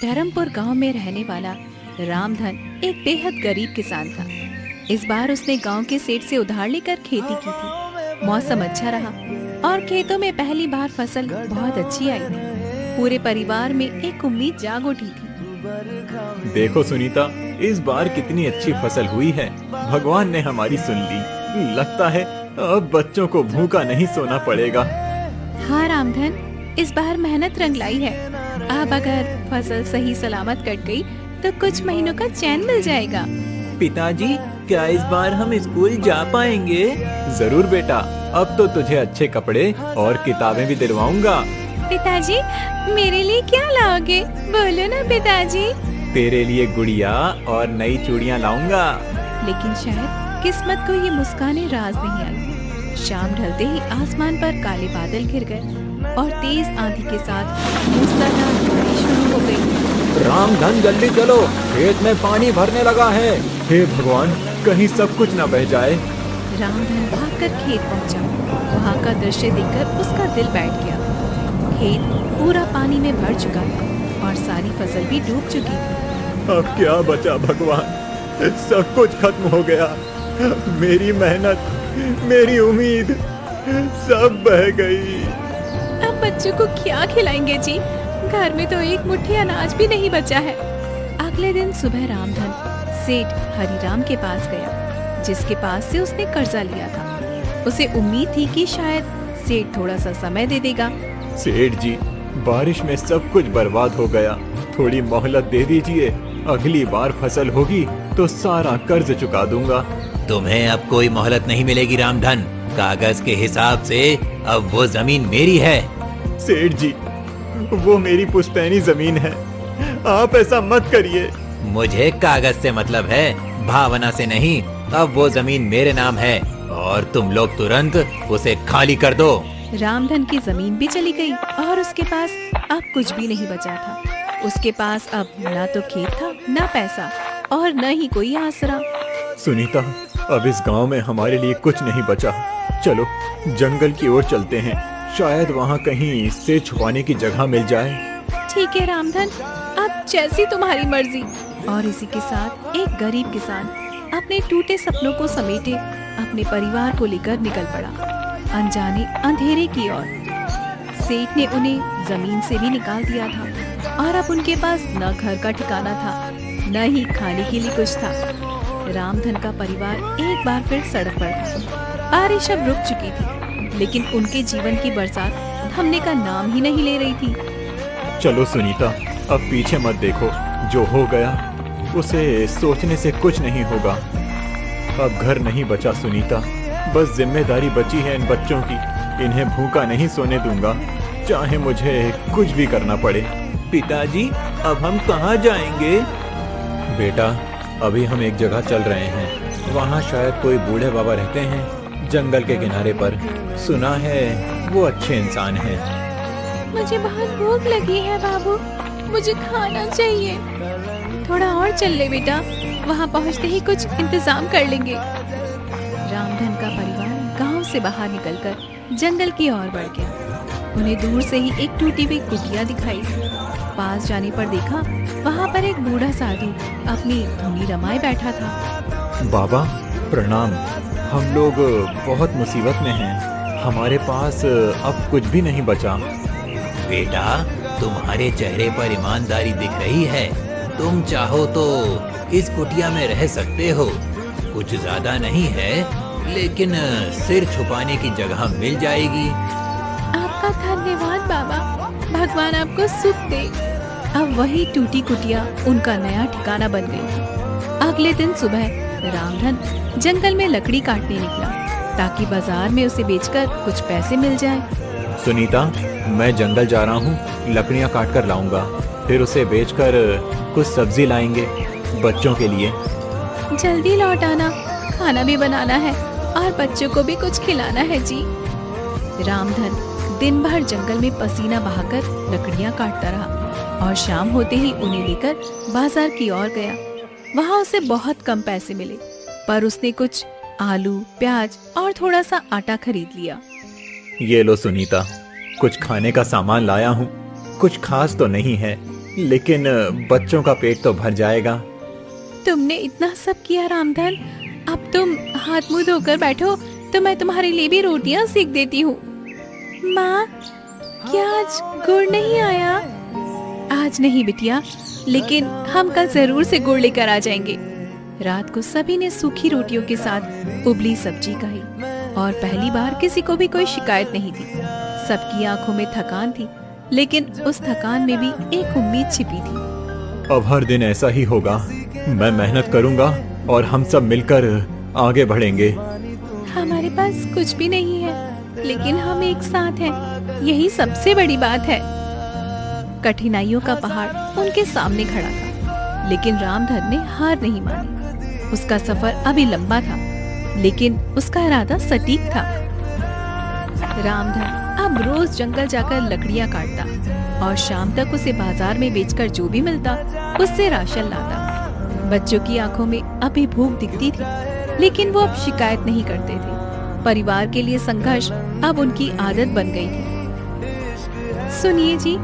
धर्मपुर गांव में रहने वाला रामधन एक बेहद गरीब किसान था। इस बार उसने गांव के सेठ से उधार लेकर खेती की थी। मौसम अच्छा रहा और खेतों में पहली बार फसल बहुत अच्छी आई थी। पूरे परिवार में एक उम्मीद जाग उठी थी। देखो सुनीता, इस बार कितनी अच्छी फसल हुई है। भगवान ने हमारी सुन ली। लगता है अब बच्चों को भूखा नहीं सोना पड़ेगा। हाँ रामधन, इस बार मेहनत रंग लाई है। अब अगर फसल सही सलामत कट गई तो कुछ महीनों का चैन मिल जाएगा। पिताजी, क्या इस बार हम स्कूल जा पाएंगे? जरूर बेटा, अब तो तुझे अच्छे कपड़े और किताबें भी दिलवाऊंगा। पिताजी, मेरे लिए क्या लाओगे? बोलो ना पिताजी। तेरे लिए गुड़िया और नई चूड़ियाँ लाऊंगा। लेकिन शायद किस्मत को ये मुस्काने राज नहीं आई। शाम ढलते ही आसमान पर काले बादल घिर गए और तेज आंधी के साथ मूसलाधार बारिश शुरू हो गई। रामधन, जल्दी चलो, खेत में पानी भरने लगा है। हे भगवान, कहीं सब कुछ न बह जाए। रामधन भागकर खेत पहुंचा। वहां का दृश्य देखकर उसका दिल बैठ गया। खेत पूरा पानी में भर चुका था और सारी फसल भी डूब चुकी थी। अब क्या बचा भगवान, सब कुछ खत्म हो गया। मेरी मेहनत, मेरी उम्मीद सब बह गई। अब बच्चों को क्या खिलाएंगे जी? घर में तो एक मुट्ठी अनाज भी नहीं बचा है। अगले दिन सुबह रामधन सेठ हरिराम के पास गया, जिसके पास से उसने कर्जा लिया था। उसे उम्मीद थी कि शायद सेठ थोड़ा सा समय दे देगा। सेठ जी, बारिश में सब कुछ बर्बाद हो गया। थोड़ी मोहलत दे दीजिए। अगली बार फसल होगी तो सारा कर्ज चुका दूंगा। तुम्हें अब कोई मोहलत नहीं मिलेगी रामधन। कागज के हिसाब से अब वो जमीन मेरी है। सेठ जी, वो मेरी पुश्तैनी जमीन है। आप ऐसा मत करिए। मुझे कागज से मतलब है, भावना से नहीं। अब वो जमीन मेरे नाम है और तुम लोग तुरंत उसे खाली कर दो। रामधन की जमीन भी चली गई और उसके पास अब कुछ भी नहीं बचा था। उसके पास अब ना तो खेत था, ना पैसा और न ही कोई आसरा। सुनीता, अब इस गांव में हमारे लिए कुछ नहीं बचा। चलो जंगल की ओर चलते हैं। शायद वहाँ कहीं से छुपाने की जगह मिल जाए। ठीक है रामधन, अब जैसी तुम्हारी मर्जी। और इसी के साथ एक गरीब किसान अपने टूटे सपनों को समेटे अपने परिवार को लेकर निकल पड़ा, अनजाने अंधेरे की ओर। सेठ ने उन्हें जमीन से भी निकाल दिया था और अब उनके पास न घर का ठिकाना था, न ही खाने के लिए कुछ था। रामधन का परिवार एक बार फिर सड़क पर था। बारिश अब रुक चुकी थी, लेकिन उनके जीवन की बरसात थमने का नाम ही नहीं ले रही थी। चलो सुनीता, अब पीछे मत देखो। जो हो गया उसे सोचने से कुछ नहीं होगा। अब घर नहीं बचा सुनीता, बस जिम्मेदारी बची है इन बच्चों की। इन्हें भूखा नहीं सोने दूंगा, चाहे मुझे कुछ भी करना पड़े। पिताजी, अब हम कहाँ जाएंगे? बेटा, अभी हम एक जगह चल रहे हैं। वहाँ शायद कोई बूढ़े बाबा रहते हैं, जंगल के किनारे पर। सुना है वो अच्छे इंसान हैं। मुझे बहुत भूख लगी है बाबू, मुझे खाना चाहिए। थोड़ा और चल ले बेटा, वहाँ पहुँचते ही कुछ इंतजाम कर लेंगे। रामधन का परिवार गांव से बाहर निकलकर जंगल की ओर बढ़ गया। उन्हें दूर से ही एक टूटी हुई कुटिया दिखाई। पास जाने पर देखा वहाँ पर एक बूढ़ा साधु अपनी धुनी रमाए बैठा था। बाबा प्रणाम, हम लोग बहुत मुसीबत में हैं। हमारे पास अब कुछ भी नहीं बचा। बेटा, तुम्हारे चेहरे पर ईमानदारी दिख रही है। तुम चाहो तो इस कुटिया में रह सकते हो। कुछ ज्यादा नहीं है, लेकिन सिर छुपाने की जगह मिल जाएगी। आपका धन्यवाद बाबा, भगवान आपको सुख दे। अब वही टूटी कुटिया उनका नया ठिकाना बन गई। अगले दिन सुबह रामधन जंगल में लकड़ी काटने निकला, ताकि बाजार में उसे बेचकर कुछ पैसे मिल जाए। सुनीता, मैं जंगल जा रहा हूँ, लकड़ियाँ काट कर लाऊंगा। फिर उसे बेचकर कुछ सब्जी लाएंगे बच्चों के लिए। जल्दी लौट आना, खाना भी बनाना है और बच्चों को भी कुछ खिलाना है जी। रामधन दिन भर जंगल में पसीना बहाकर लकड़ियाँ काटता रहा और शाम होते ही उन्हें लेकर बाजार की ओर गया। वहाँ उसे बहुत कम पैसे मिले, पर उसने कुछ आलू, प्याज और थोड़ा सा आटा खरीद लिया। ये लो सुनीता, कुछ खाने का सामान लाया हूँ। कुछ खास तो नहीं है, लेकिन बच्चों का पेट तो भर जाएगा। तुमने इतना सब किया रामधन, अब तुम हाथ मुंह धोकर बैठो तो मैं तुम्हारे लिए भी रोटियां सेक देती हूँ। माँ, क्या आज गुड़ नहीं आया? आज नहीं बिटिया, लेकिन हम कल जरूर से गुड़ लेकर आ जाएंगे। रात को सभी ने सूखी रोटियों के साथ उबली सब्जी खाई और पहली बार किसी को भी कोई शिकायत नहीं थी। सबकी आंखों में थकान थी, लेकिन उस थकान में भी एक उम्मीद छिपी थी। अब हर दिन ऐसा ही होगा। मैं मेहनत करूंगा और हम सब मिलकर आगे बढ़ेंगे। हमारे पास कुछ भी नहीं है, लेकिन हम एक साथ हैं, यही सबसे बड़ी बात है। कठिनाइयों का पहाड़ उनके सामने खड़ा था, लेकिन रामधन ने हार नहीं मानी। उसका सफर अभी लंबा था, लेकिन उसका इरादा सटीक था। रामधन अब रोज जंगल जाकर लकड़ियां काटता और शाम तक उसे बाजार में बेचकर जो भी मिलता उससे राशन लाता। बच्चों की आंखों में अभी भूख दिखती थी, लेकिन वो अब शिकायत नहीं करते थे। परिवार के लिए संघर्ष अब उनकी आदत बन गई थी। सुनिए जी,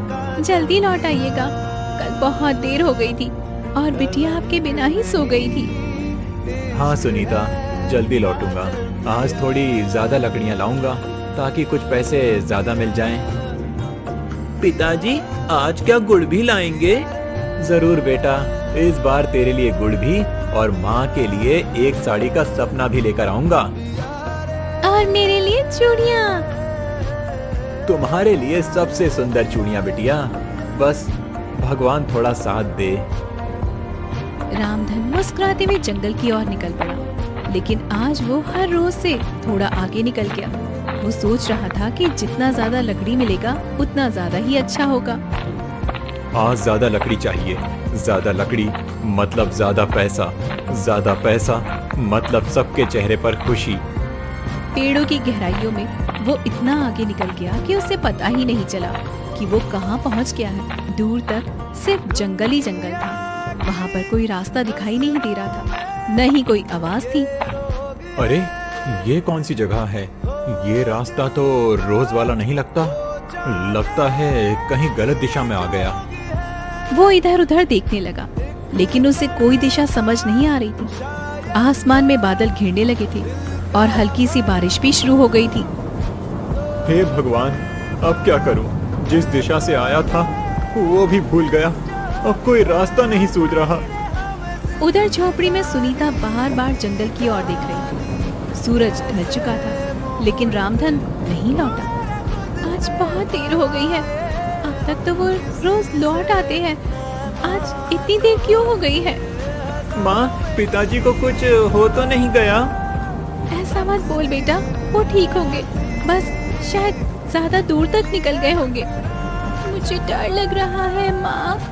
जल्दी लौट आइएगा, कल बहुत देर हो गई थी और बिटिया आपके बिना ही सो गई थी। हाँ सुनीता, जल्दी लौटूंगा। आज थोड़ी ज्यादा लकड़ियां लाऊंगा ताकि कुछ पैसे ज्यादा मिल जाएं। पिताजी, आज क्या गुड़ भी लाएंगे? जरूर बेटा, इस बार तेरे लिए गुड़ भी और माँ के लिए एक साड़ी का सपना भी लेकर आऊंगा। और मेरे लिए चूड़ियाँ। तुम्हारे लिए सबसे सुंदर चूड़ियाँ बिटिया, बस भगवान थोड़ा साथ दे। रामधन मुस्कुराते हुए जंगल की ओर निकल पड़ा, लेकिन आज वो हर रोज से थोड़ा आगे निकल गया। वो सोच रहा था कि जितना ज्यादा लकड़ी मिलेगा उतना ज्यादा ही अच्छा होगा। आज ज्यादा लकड़ी चाहिए, ज्यादा लकड़ी मतलब ज्यादा पैसा मतलब सबके चेहरे पर खुशी। पेड़ों की गहराइयों में वो इतना आगे निकल गया कि उसे पता ही नहीं चला कि वो कहाँ पहुँच गया है। दूर तक सिर्फ जंगल ही जंगल था। वहाँ पर कोई रास्ता दिखाई नहीं दे रहा था, न ही कोई आवाज थी। अरे, ये कौन सी जगह है? ये रास्ता तो रोज वाला नहीं लगता है कहीं गलत दिशा में आ गया। वो इधर उधर देखने लगा, लेकिन उसे कोई दिशा समझ नहीं आ रही थी। आसमान में बादल घिरने लगे थे और हल्की सी बारिश भी शुरू हो गई थी। हे भगवान, अब क्या करूं? जिस दिशा से आया था वो भी भूल गया। अब कोई रास्ता नहीं सूझ रहा। उधर झोपड़ी में सुनीता बार बार जंगल की ओर देख रही थी। सूरज ढल चुका था, लेकिन रामधन नहीं लौटा। आज बहुत देर हो गई है, अब तक तो वो रोज लौट आते हैं, आज इतनी देर क्यों हो गई है? माँ, पिताजी को कुछ हो तो नहीं गया? ऐसा मत बोल बेटा, वो ठीक होंगे, बस शायद ज्यादा दूर तक निकल गए होंगे। मुझे डर लग रहा है माँ।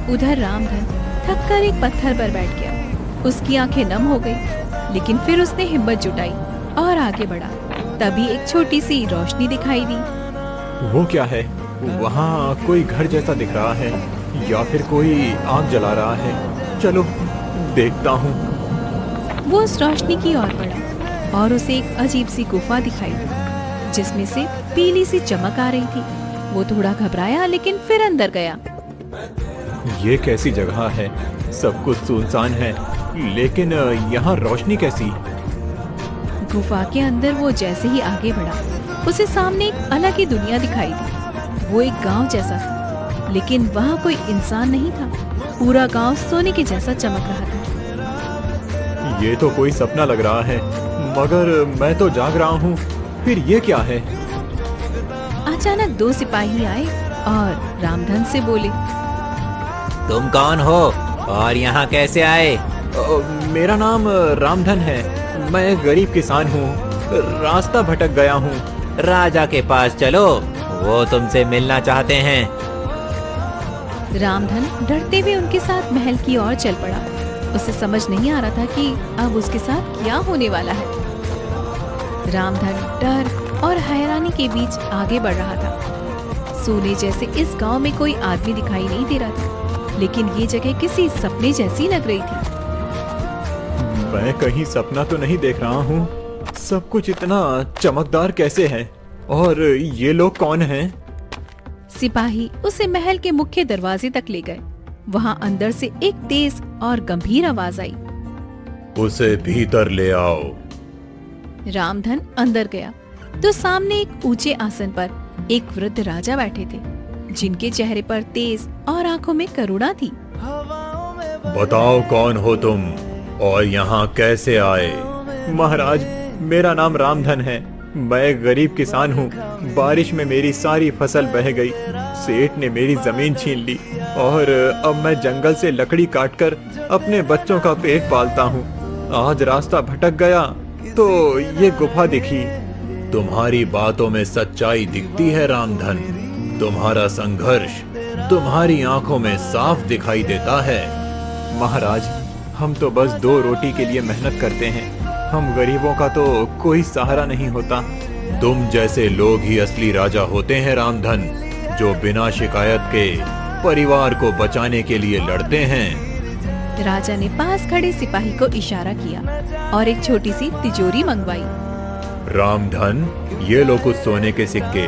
उधर रामधन थक कर एक पत्थर पर बैठ गया। उसकी आंखें नम हो गई, लेकिन फिर उसने हिम्मत जुटाई और आगे बढ़ा। तभी एक छोटी सी रोशनी दिखाई दी। वो क्या है? वहाँ कोई घर जैसा दिख रहा है या फिर कोई आग जला रहा है। चलो देखता हूँ। वो उस रोशनी की ओर बढ़ा और उसे एक अजीब सी गुफा दिखाई दी, जिसमें से पीली सी चमक आ रही थी। वो थोड़ा घबराया, लेकिन फिर अंदर गया। ये कैसी जगह है? सब कुछ सुनसान है, लेकिन यहाँ रोशनी कैसी? गुफा के अंदर वो जैसे ही आगे बढ़ा, उसे सामने एक अलग ही दुनिया दिखाई दी। वो एक गांव जैसा था, लेकिन वहाँ कोई इंसान नहीं था। पूरा गांव सोने के जैसा चमक रहा था। ये तो कोई सपना लग रहा है, मगर मैं तो जाग रहा हूँ। फिर ये क्या है? अचानक दो सिपाही आए और रामधन से बोले, तुम कौन हो और यहाँ कैसे आए? मेरा नाम रामधन है। मैं गरीब किसान हूँ, रास्ता भटक गया हूँ। राजा के पास चलो, वो तुमसे मिलना चाहते हैं। रामधन डरते हुए उनके साथ महल की ओर चल पड़ा। उसे समझ नहीं आ रहा था कि अब उसके साथ क्या होने वाला है। रामधन डर और हैरानी के बीच आगे बढ़ रहा था। सोने जैसे इस गांव में कोई आदमी दिखाई नहीं दे रहा था, लेकिन ये जगह किसी सपने जैसी लग रही थी। मैं कहीं सपना तो नहीं देख रहा हूँ। सब कुछ इतना चमकदार कैसे है? और ये लोग कौन हैं? सिपाही उसे महल के मुख्य दरवाजे तक ले गए। वहाँ अंदर से एक तेज और गंभीर आवाज आई। उसे भीतर ले आओ। रामधन अंदर गया तो सामने एक ऊंचे आसन पर एक वृद्ध राजा बैठे थे, जिनके चेहरे पर तेज और आंखों में करुणा थी। बताओ कौन हो तुम और यहाँ कैसे आए? महाराज, मेरा नाम रामधन है। मैं गरीब किसान हूँ। बारिश में मेरी सारी फसल बह गई। सेठ ने मेरी जमीन छीन ली और अब मैं जंगल से लकड़ी काटकर अपने बच्चों का पेट पालता हूँ। आज रास्ता भटक गया तो ये गुफा दिखी। तुम्हारी बातों में सच्चाई दिखती है रामधन। तुम्हारा संघर्ष तुम्हारी आंखों में साफ दिखाई देता है। महाराज, हम तो बस 2 रोटी के लिए मेहनत करते हैं। हम गरीबों का तो कोई सहारा नहीं होता। तुम जैसे लोग ही असली राजा होते हैं रामधन, जो बिना शिकायत के परिवार को बचाने के लिए लड़ते हैं। राजा ने पास खड़े सिपाही को इशारा किया और एक छोटी सी तिजोरी मंगवाई। रामधन, ये लो कुछ सोने के सिक्के।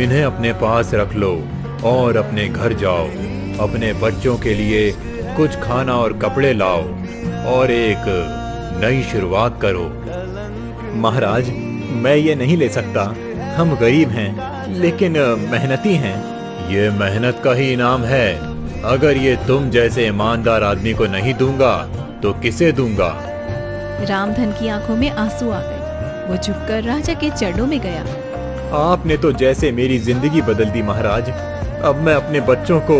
इन्हें अपने पास रख लो और अपने घर जाओ। अपने बच्चों के लिए कुछ खाना और कपड़े लाओ और एक नई शुरुआत करो। महाराज, मैं ये नहीं ले सकता। हम गरीब हैं, लेकिन मेहनती हैं। ये मेहनत का ही इनाम है। अगर ये तुम जैसे ईमानदार आदमी को नहीं दूंगा तो किसे दूंगा? रामधन की आंखों में आंसू आ गए। वो झुककर राजा के चरणों में गया। आपने तो जैसे मेरी जिंदगी बदल दी महाराज। अब मैं अपने बच्चों को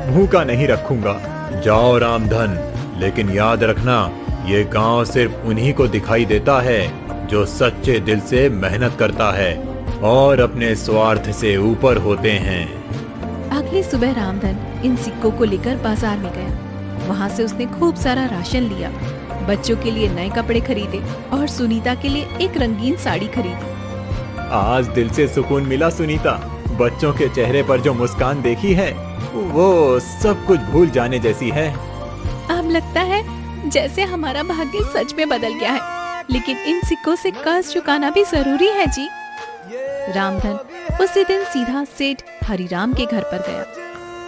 भूखा नहीं रखूंगा। जाओ रामधन, लेकिन याद रखना, ये गांव सिर्फ उन्हीं को दिखाई देता है जो सच्चे दिल से मेहनत करता है और अपने स्वार्थ से ऊपर होते हैं। अगली सुबह रामधन इन सिक्कों को लेकर बाजार में गया। वहाँ से उसने खूब सारा राशन लिया, बच्चों के लिए नए कपड़े खरीदे और सुनीता के लिए एक रंगीन साड़ी खरीदी। आज दिल से सुकून मिला सुनीता। बच्चों के चेहरे पर जो मुस्कान देखी है, वो सब कुछ भूल जाने जैसी है। अब लगता है जैसे हमारा भाग्य सच में बदल गया है, लेकिन इन सिक्कों से कर्ज चुकाना भी जरूरी है जी। रामधन उसी दिन सीधा सेठ हरिराम के घर पर गया।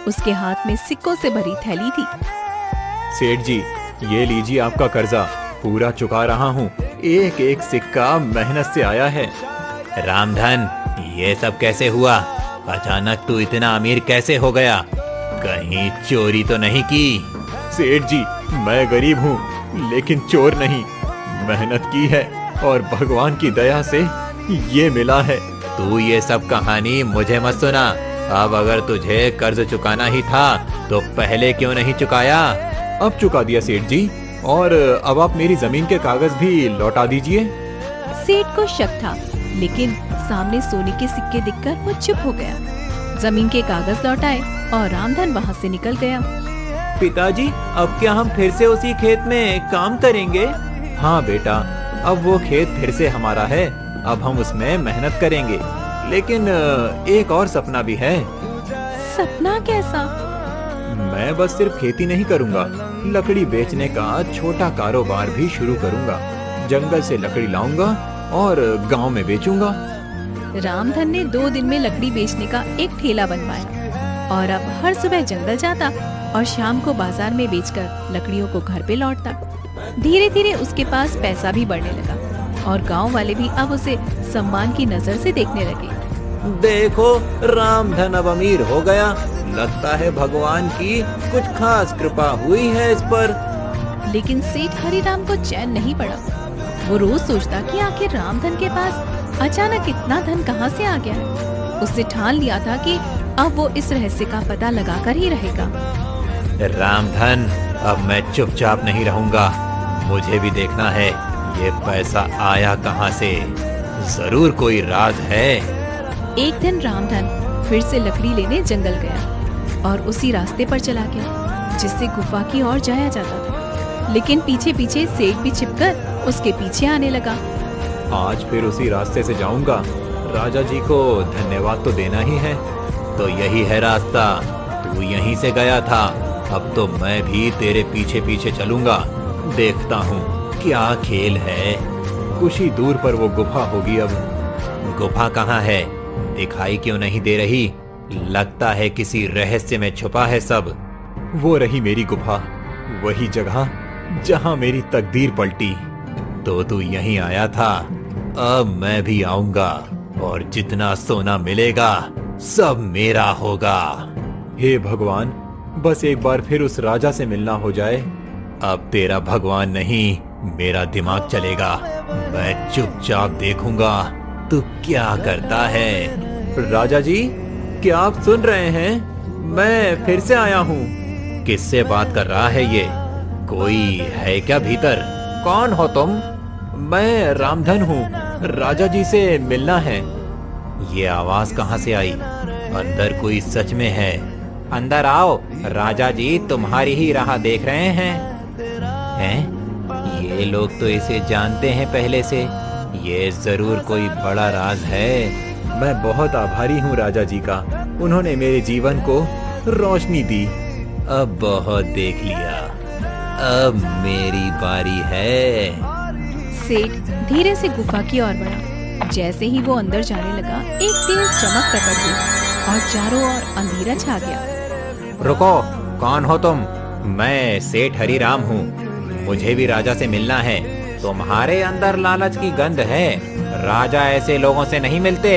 उसके हाथ में सिक्कों से भरी थैली थी। सेठ जी, ये लीजिए आपका कर्जा। पूरा चुका रहा हूँ। एक एक सिक्का मेहनत से आया है। रामधन, ये सब कैसे हुआ? अचानक तू इतना अमीर कैसे हो गया? कहीं चोरी तो नहीं की? सेठ जी, मैं गरीब हूँ, लेकिन चोर नहीं। मेहनत की है और भगवान की दया से ये मिला है। तू ये सब कहानी मुझे मत सुना। अब अगर तुझे कर्ज चुकाना ही था तो पहले क्यों नहीं चुकाया? अब चुका दिया सेठ जी, और अब आप मेरी जमीन के कागज भी लौटा दीजिए। सेठ को शक था, लेकिन सामने सोने के सिक्के दिखकर वो चुप हो गया। जमीन के कागज लौटाए और रामधन वहाँ से निकल गया। पिताजी, अब क्या हम फिर से उसी खेत में काम करेंगे? हाँ बेटा, अब वो खेत फिर से हमारा है। अब हम उसमें मेहनत करेंगे, लेकिन एक और सपना भी है। सपना कैसा? मैं बस सिर्फ खेती नहीं करूँगा, लकड़ी बेचने का छोटा कारोबार भी शुरू करूँगा। जंगल से लकड़ी लाऊंगा और गांव में बेचूंगा। रामधन ने 2 दिन में लकड़ी बेचने का एक ठेला बनवाया और अब हर सुबह जंगल जाता और शाम को बाजार में बेचकर लकड़ियों को घर पे लौटता। धीरे धीरे उसके पास पैसा भी बढ़ने लगा और गांव वाले भी अब उसे सम्मान की नजर से देखने लगे। देखो, रामधन अब अमीर हो गया। लगता है भगवान की कुछ खास कृपा हुई है इस पर। लेकिन सेठ हरिराम को चैन नहीं पड़ा। वो रोज सोचता कि आखिर रामधन के पास अचानक इतना धन कहाँ से आ गया। उसने ठान लिया था कि अब वो इस रहस्य का पता लगाकर ही रहेगा। रामधन, अब मैं चुपचाप नहीं रहूंगा। मुझे भी देखना है ये पैसा आया कहाँ से। जरूर कोई राज है। एक दिन रामधन फिर से लकड़ी लेने जंगल गया और उसी रास्ते पर चला गया जिससे गुफा की ओर जाया जाता था। लेकिन पीछे पीछे सेठ भी छिपकर उसके पीछे आने लगा। आज फिर उसी रास्ते से जाऊंगा। राजा जी को धन्यवाद तो देना ही है। तो यही है रास्ता। तू यहीं से गया था, अब तो मैं भी तेरे पीछे पीछे चलूंगा। देखता हूँ क्या खेल है। कुछ ही दूर पर वो गुफा होगी। अब गुफा कहाँ है? दिखाई क्यों नहीं दे रही? लगता है किसी रहस्य में छुपा है सब। वो रही मेरी गुफा, वही जगह जहां मेरी तकदीर पलटी। तो तू यहीं आया था, अब मैं भी आऊंगा और जितना सोना मिलेगा सब मेरा होगा। हे भगवान, बस एक बार फिर उस राजा से मिलना हो जाए। अब तेरा भगवान नहीं, मेरा दिमाग चलेगा। मैं चुपचाप देखूंगा तू क्या करता है। राजा जी, क्या आप सुन रहे हैं? मैं फिर से आया हूँ। किससे बात कर रहा है ये? कोई है क्या भीतर? कौन हो तुम? मैं रामधन हूँ, राजा जी से मिलना है। ये आवाज कहाँ से आई? अंदर कोई सच में है? अंदर आओ, राजा जी तुम्हारी ही राह देख रहे हैं। हैं? ये लोग तो इसे जानते हैं पहले से। ये जरूर कोई बड़ा राज है। मैं बहुत आभारी हूँ राजा जी का, उन्होंने मेरे जीवन को रोशनी दी। अब बहुत देख लिया, अब मेरी बारी है। सेठ धीरे से गुफा की ओर बढ़ा। जैसे ही वो अंदर जाने लगा, एक तेज चमक प्रकट हुई और चारों ओर अंधेरा छा गया। रुको, कौन हो तुम? मैं सेठ हरिराम हूँ, मुझे भी राजा से मिलना है। तुम्हारे अंदर लालच की गंध है, राजा ऐसे लोगों से नहीं मिलते।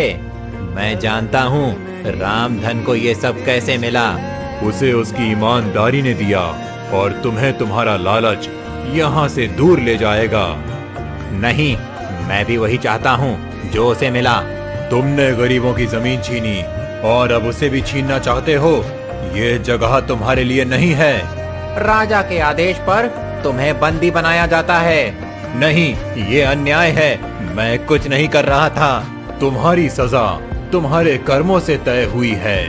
मैं जानता हूँ रामधन को ये सब कैसे मिला। उसे उसकी ईमानदारी ने दिया और तुम्हें तुम्हारा लालच यहाँ से दूर ले जाएगा। नहीं, मैं भी वही चाहता हूँ जो उसे मिला। तुमने गरीबों की जमीन छीनी और अब उसे भी छीनना चाहते हो। ये जगह तुम्हारे लिए नहीं है। राजा के आदेश पर तुम्हें बंदी बनाया जाता है। नहीं, ये अन्याय है। मैं कुछ नहीं कर रहा था। तुम्हारी सजा तुम्हारे कर्मों से तय हुई है।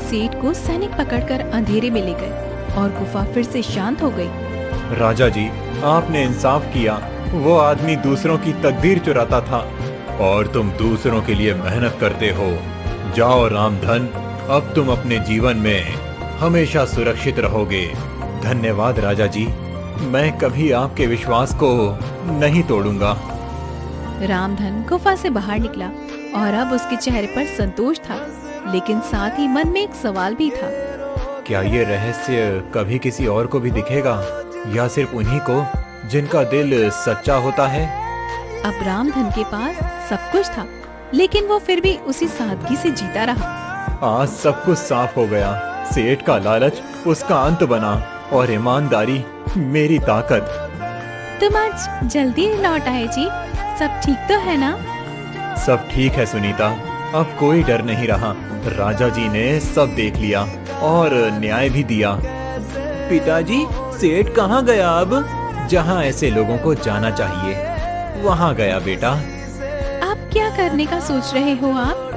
सेठ को सैनिक पकड़कर अंधेरे में ले गए और गुफा फिर से शांत हो गई। राजा जी, आपने इंसाफ किया। वो आदमी दूसरों की तकदीर चुराता था और तुम दूसरों के लिए मेहनत करते हो। जाओ रामधन, अब तुम अपने जीवन में हमेशा सुरक्षित रहोगे। धन्यवाद राजा जी, मैं कभी आपके विश्वास को नहीं तोड़ूंगा। रामधन गुफा से बाहर निकला और अब उसके चेहरे पर संतोष था, लेकिन साथ ही मन में एक सवाल भी था। क्या ये रहस्य कभी किसी और को भी दिखेगा या सिर्फ उन्हीं को जिनका दिल सच्चा होता है? अब रामधन के पास सब कुछ था, लेकिन वो फिर भी उसी सादगी से जीता रहा। आज सब कुछ साफ हो गया। सेठ का लालच उसका अंत बना और ईमानदारी मेरी ताकत। तुम आज जल्दी लौट आए जी, सब ठीक तो है ना? सब ठीक है सुनीता, अब कोई डर नहीं रहा। राजा जी ने सब देख लिया और न्याय भी दिया। पिताजी, सेठ कहाँ गया? अब जहाँ ऐसे लोगों को जाना चाहिए वहाँ गया बेटा। आप क्या करने का सोच रहे हो आप?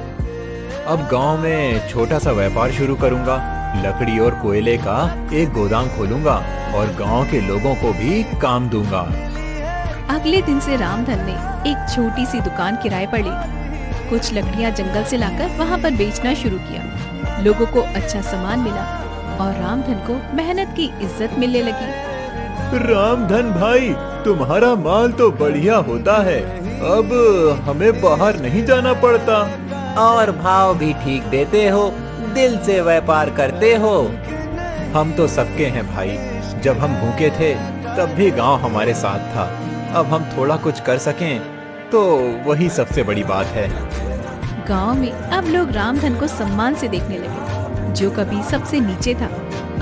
अब गांव में छोटा सा व्यापार शुरू करूंगा। लकड़ी और कोयले का एक गोदाम खोलूंगा और गांव के लोगों को भी काम दूंगा। अगले दिन से रामधन ने एक छोटी सी दुकान किराए पर ली। कुछ लकड़ियां जंगल से लाकर वहां पर बेचना शुरू किया। लोगों को अच्छा सामान मिला और रामधन को मेहनत की इज्जत मिलने लगी। रामधन भाई, तुम्हारा माल तो बढ़िया होता है। अब हमें बाहर नहीं जाना पड़ता और भाव भी ठीक देते हो, दिल से व्यापार करते हो। हम तो सबके हैं भाई। जब हम भूखे थे तब भी गांव हमारे साथ था। अब हम थोड़ा कुछ कर सकें तो वही सबसे बड़ी बात है। गांव में अब लोग रामधन को सम्मान से देखने लगे। जो कभी सबसे नीचे था,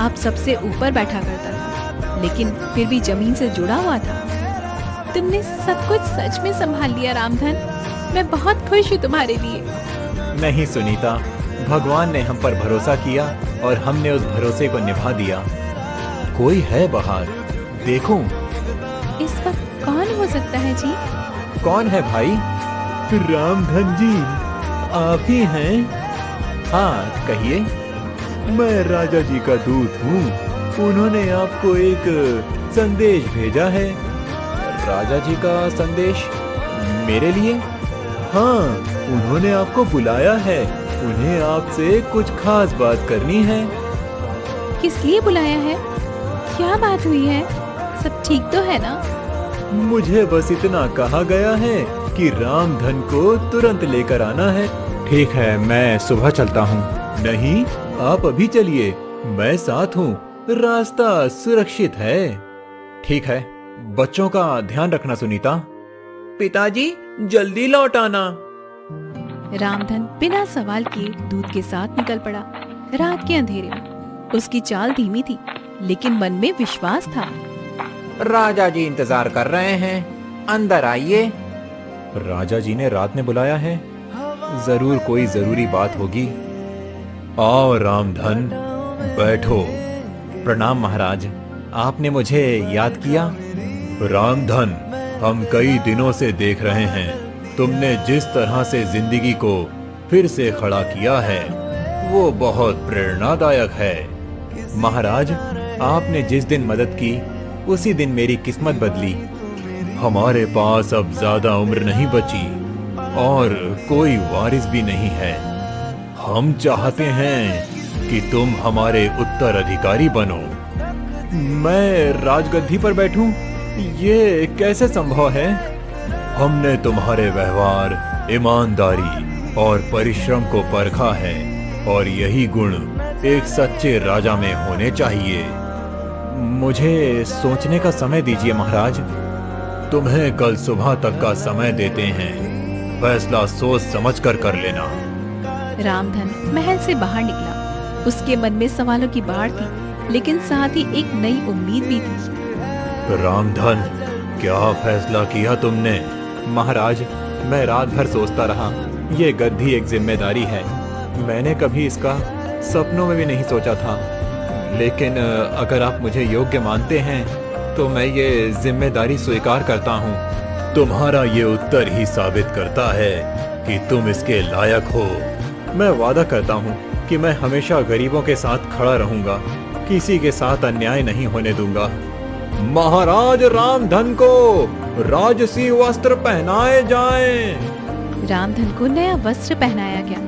अब सबसे ऊपर बैठा करता था, लेकिन फिर भी जमीन से जुड़ा हुआ था। तुमने सब कुछ सच में संभाल लिया रामधन, मैं बहुत खुश हूँ तुम्हारे लिए। नहीं सुनीता, भगवान ने हम पर भरोसा किया और हमने उस भरोसे को निभा दिया। कोई है बाहर, देखूं। इस वक्त कौन हो सकता है जी? कौन है भाई? रामधन जी, आप ही हैं? हाँ कहिए। मैं राजा जी का दूत हूँ। उन्होंने आपको एक संदेश भेजा है। राजा जी का संदेश मेरे लिए? हाँ, उन्होंने आपको बुलाया है। उन्हें आपसे कुछ खास बात करनी है। किस लिए बुलाया है? क्या बात हुई है? सब ठीक तो है ना? मुझे बस इतना कहा गया है कि रामधन को तुरंत लेकर आना है। ठीक है, मैं सुबह चलता हूँ। नहीं, आप अभी चलिए, मैं साथ हूँ, रास्ता सुरक्षित है। ठीक है, बच्चों का ध्यान रखना सुनीता। पिताजी जल्दी लौट आना। रामधन बिना सवाल किए दूत के साथ निकल पड़ा। रात के अंधेरे में उसकी चाल धीमी थी, लेकिन मन में विश्वास था। राजा जी इंतजार कर रहे हैं, अंदर आइए। राजा जी ने रात में बुलाया है, जरूर कोई जरूरी बात होगी। आओ रामधन, बैठो। प्रणाम महाराज, आपने मुझे याद किया? रामधन, हम कई दिनों से देख रहे हैं, तुमने जिस तरह से जिंदगी को फिर से खड़ा किया है वो बहुत प्रेरणादायक है। महाराज, आपने जिस दिन मदद की उसी दिन मेरी किस्मत बदली। हमारे पास अब ज्यादा उम्र नहीं बची और कोई वारिस भी नहीं है। हम चाहते हैं कि तुम हमारे उत्तराधिकारी बनो। मैं राजगद्दी पर बैठूं? ये कैसे संभव है? हमने तुम्हारे व्यवहार, ईमानदारी और परिश्रम को परखा है और यही गुण एक सच्चे राजा में होने चाहिए। मुझे सोचने का समय दीजिए महाराज। तुम्हें कल सुबह तक का समय देते हैं, फैसला सोच समझ कर लेना। रामधन महल से बाहर निकला। उसके मन में सवालों की बाढ़ थी, लेकिन साथ ही एक नई उम्मीद भी थी। रामधन, क्या फैसला किया तुमने? महाराज, मैं रात भर सोचता रहा। ये गद्दी एक जिम्मेदारी है, मैंने कभी इसका सपनों में भी नहीं सोचा था। लेकिन अगर आप मुझे योग्य मानते हैं तो मैं ये जिम्मेदारी स्वीकार करता हूँ। तुम्हारा ये उत्तर ही साबित करता है कि तुम इसके लायक हो। मैं वादा करता हूँ कि मैं हमेशा गरीबों के साथ खड़ा रहूंगा, किसी के साथ अन्याय नहीं होने दूंगा। महाराज रामधन को राजसी वस्त्र पहनाए जाएं। रामधन को नया वस्त्र पहनाया गया,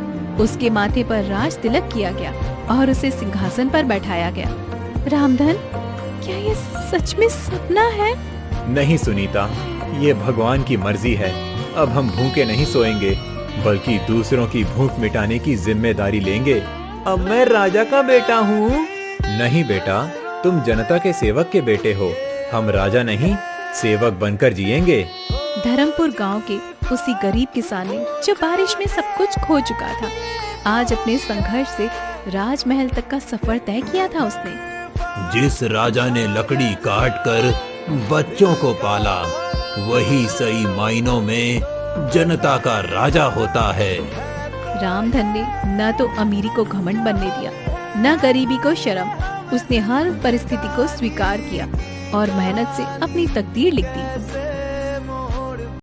उसके माथे पर राज तिलक किया गया और उसे सिंहासन पर बैठाया गया। रामधन, क्या ये सच में सपना है? नहीं सुनीता, ये भगवान की मर्जी है। अब हम भूखे नहीं सोएंगे, बल्कि दूसरों की भूख मिटाने की जिम्मेदारी लेंगे। अब मैं राजा का बेटा हूँ। नहीं बेटा, तुम जनता के सेवक के बेटे हो। हम राजा नहीं, सेवक बनकर जिएंगे। धर्मपुर गांव के उसी गरीब किसान ने जो बारिश में सब कुछ खो चुका था, आज अपने संघर्ष से राजमहल तक का सफर तय किया था उसने। जिस राजा ने लकड़ी काट कर बच्चों को पाला, वही सही मायनों में जनता का राजा होता है। रामधन ने न तो अमीरी को घमंड बनने दिया, न गरीबी को शर्म। उसने हर परिस्थिति को स्वीकार किया और मेहनत से अपनी तकदीर लिख दी।